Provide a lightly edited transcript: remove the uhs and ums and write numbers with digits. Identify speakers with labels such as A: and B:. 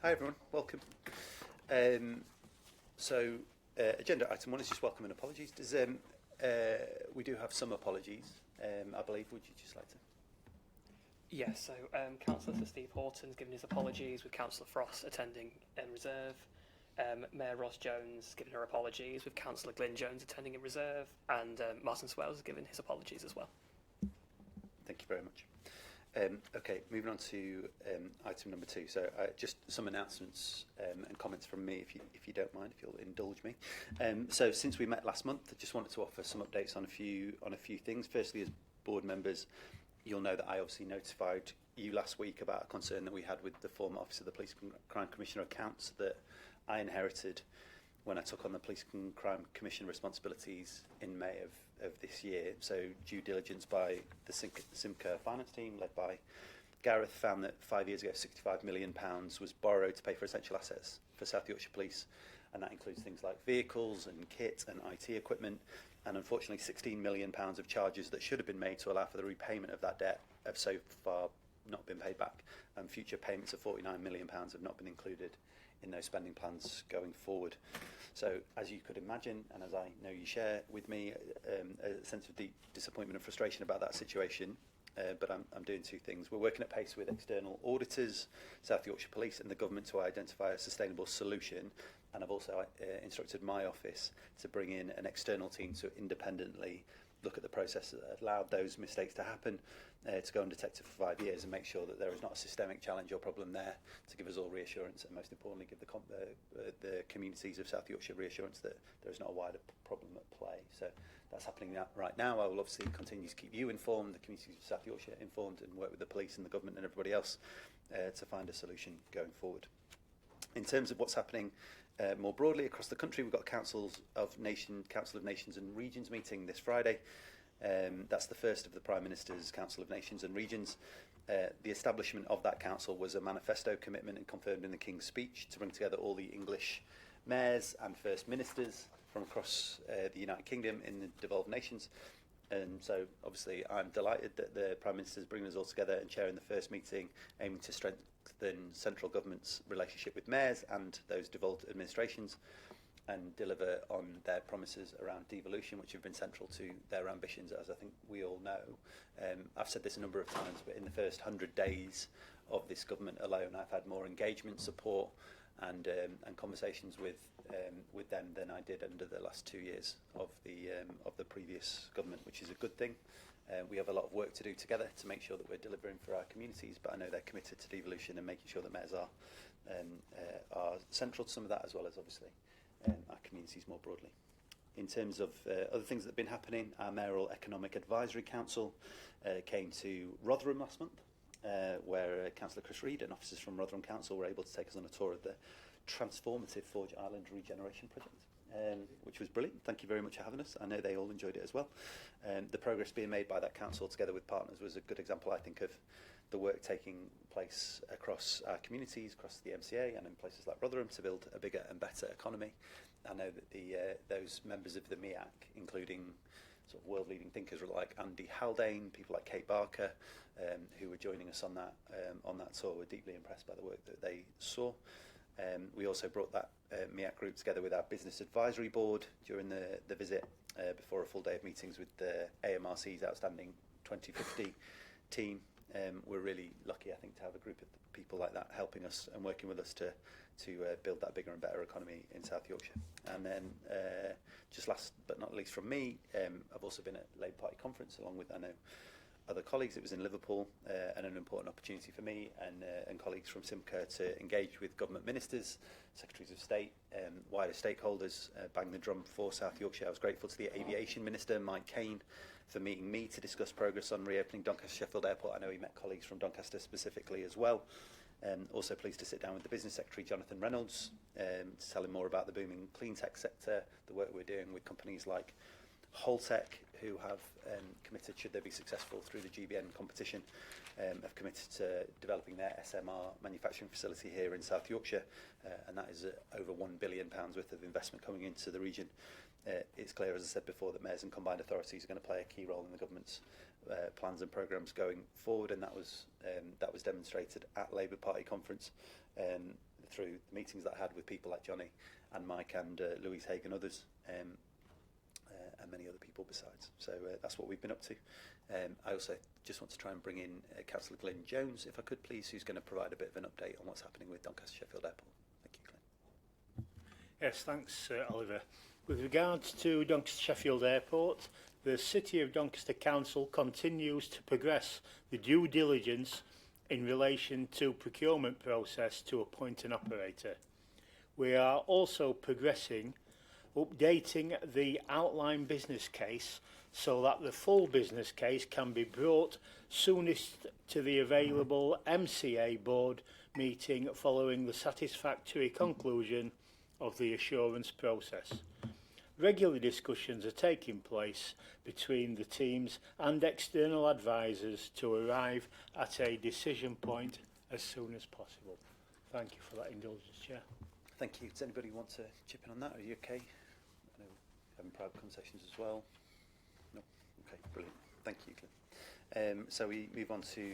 A: Hi everyone, welcome. Agenda item 1 is just welcome and apologies. We do have some apologies, I believe. Would you just like to?
B: Yes, so Councillor Sir Steve Horton's given his apologies, with Councillor Frost attending in reserve. Mayor Ross Jones giving her apologies, with Councillor Glyn Jones attending in reserve, and Martin Swells has given his apologies as well.
A: Thank you very much. Okay, moving on to item number 2. So just some announcements and comments from me, if you don't mind, if you'll indulge me. So since we met last month, I just wanted to offer some updates on a few things. Firstly, as board members, you'll know that I obviously notified you last week about a concern that we had with the former Office of the Police and Crime Commissioner accounts that I inherited when I took on the Police and Crime Commission responsibilities in May of this year. So due diligence by the Simca finance team, led by Gareth, found that 5 years ago £65 million was borrowed to pay for essential assets for South Yorkshire Police, and that includes things like vehicles and kit and IT equipment, and unfortunately £16 million of charges that should have been made to allow for the repayment of that debt have so far not been paid back, and future payments of £49 million have not been included in those spending plans going forward. So as you could imagine, and as I know you share with me, a sense of deep disappointment and frustration about that situation, but I'm doing 2 things. We're working at pace with external auditors, South Yorkshire Police and the government to identify a sustainable solution, and I've also instructed my office to bring in an external team to independently look at the process that allowed those mistakes to happen, to go undetected for 5 years and make sure that there is not a systemic challenge or problem there, to give us all reassurance, and most importantly give the communities of South Yorkshire reassurance that there is not a wider problem at play. So that's happening right now. I will obviously continue to keep you informed, the communities of South Yorkshire informed, and work with the police and the government and everybody else to find a solution going forward. In terms of what's happening more broadly across the country, we've got Council of Nations and Regions meeting this Friday. That's the first of the Prime Minister's Council of Nations and Regions. The establishment of that council was a manifesto commitment and confirmed in the King's speech to bring together all the English mayors and First Ministers from across the United Kingdom in the devolved nations. And so obviously I'm delighted that the Prime Minister is bringing us all together and chairing the first meeting, aiming to strengthen central government's relationship with mayors and those devolved administrations, and deliver on their promises around devolution, which have been central to their ambitions, as I think we all know. I've said this a number of times, but in the first 100 days of this government alone, I've had more engagement, support, and conversations with them than I did under the last 2 years of the previous government, which is a good thing. We have a lot of work to do together to make sure that we're delivering for our communities, but I know they're committed to devolution and making sure that mayors are central to some of that, as well as obviously our communities more broadly. In terms of other things that have been happening, our Mayoral Economic Advisory Council came to Rotherham last month, where Councillor Chris Reid and officers from Rotherham Council were able to take us on a tour of the transformative Forge Island regeneration project, which was brilliant. Thank you very much for having us. I know they all enjoyed it as well. The progress being made by that council together with partners was a good example, I think, of the work taking place across our communities, across the MCA and in places like Rotherham, to build a bigger and better economy. I know that those members of the MEAC, including sort of world-leading thinkers like Andy Haldane, people like Kate Barker, who were joining us on that tour, were deeply impressed by the work that they saw. We also brought that MEAC group together with our Business Advisory Board during the visit, before a full day of meetings with the AMRC's outstanding 2050 team. We're really lucky, I think, to have a group of people like that helping us and working with us to build that bigger and better economy in South Yorkshire. And then, just last but not least from me, I've also been at Labour Party conference along with, I know, other colleagues. It was in Liverpool, and an important opportunity for me and colleagues from Simca to engage with government ministers, secretaries of state, wider stakeholders, bang the drum for South Yorkshire. I was grateful to the Aviation Minister, Mike Kane, for meeting me to discuss progress on reopening Doncaster Sheffield Airport. I know he met colleagues from Doncaster specifically as well. Also pleased to sit down with the Business Secretary, Jonathan Reynolds, to tell him more about the booming clean tech sector, the work we're doing with companies like Holtec, who have committed, should they be successful through the GBN competition, have committed to developing their SMR manufacturing facility here in South Yorkshire, and that is over £1 billion worth of investment coming into the region. It's clear, as I said before, that mayors and combined authorities are going to play a key role in the government's plans and programmes going forward, and that was demonstrated at Labour Party conference through the meetings that I had with people like Johnny and Mike and Louise Haig and others, and many other people besides. So that's what we've been up to. I also just want to try and bring in Councillor Glyn Jones, if I could please, who's going to provide a bit of an update on what's happening with Doncaster Sheffield Airport. Thank you, Glyn.
C: Yes, thanks, Oliver. With regards to Doncaster Sheffield Airport, the City of Doncaster Council continues to progress the due diligence in relation to procurement process to appoint an operator. We are also progressing updating the outline business case so that the full business case can be brought soonest to the available MCA board meeting following the satisfactory conclusion of the assurance process. Regular discussions are taking place between the teams and external advisors to arrive at a decision point as soon as possible. Thank you for that indulgence, Chair.
A: Thank you. Does anybody want to chip in on that? Are you okay? I know we're having private conversations as well. No? Okay, brilliant. Thank you, Glyn. So we move on to